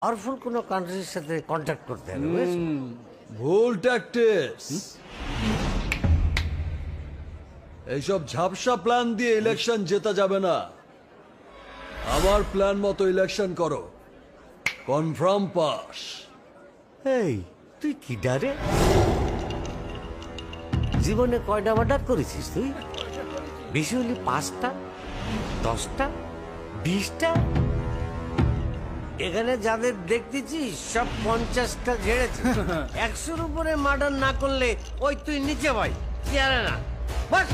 Powerful কোনো কান্ট্রির সাথে কন্ট্যাক্ট করতে হবে, বুঝেছো? ভুল ট্যাকটিক্স। এইসব ঝাপসা প্ল্যান দিয়ে ইলেকশন জেতা যাবে না। আমার প্ল্যান মতো ইলেকশন করো, কনফার্ম পাস। এই তুই কি ডারে? জীবনে কয়টা মার্ডার করেছিস তুই? বেশি হলে 5টা, 10টা, 20টা। এখানে যাদের দেখতেছি সব 50টা ঝেড়েছে। 100-র উপরে মার্ডার না করলে ওই তুই নিচে ভাই চেয়ারে না বাস।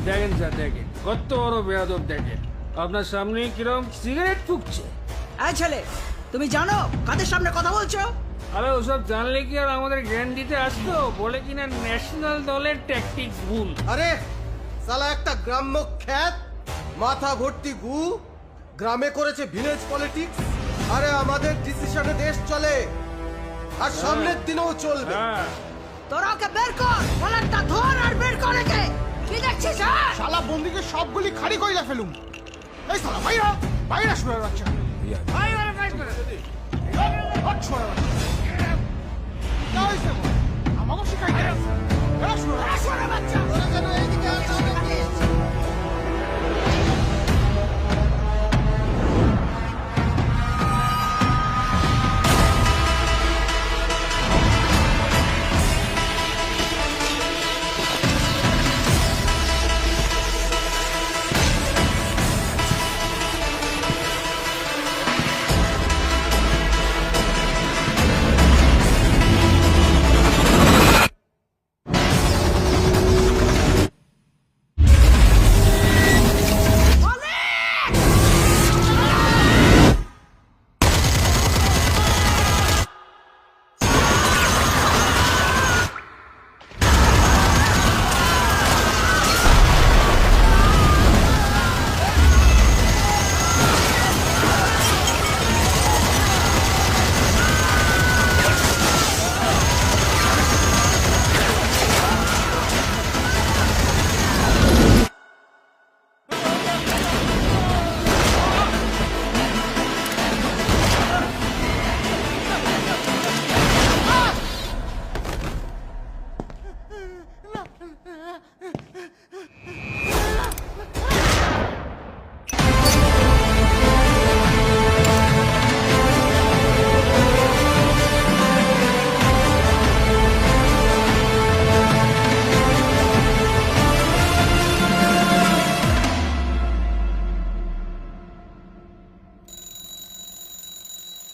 দেখেন স্যার, দেখেন কত বড় বেয়াদব, দেখেন আপনার সামনে কিরম সিগারেট ফুকছে। এই ছেলে, তুমি জানো কাদের সামনে কথা বলছো? আরে ওসব জানলে কি আর আমাদের জ্ঞান দিতে আসতো? বলে কিনা ন্যাশনাল দলের ট্যাকটিক্স ভুল। আরে সালা একটা গ্রাম্য খ্যাত, মাথা ভর্তি গু, গ্রামে করেছে ভিলেজ পলিটিক্স। আরে আমাদের ডিসিশনে দেশ চলে, আর সামনের দিনেও চলবে। হ্যাঁ, তোরা ওকে বের কর, কলারটা ধর আর বের কর একে। কি দেখছিস? হ্যাঁ, শালা বন্দিকে সবগুলি খাড়ি কইলা ফেলুম। এই শালা বাইরা বাইরা শুয়ে রাখছে। ভাই ওরা ফাইট করে। হট শুয়ে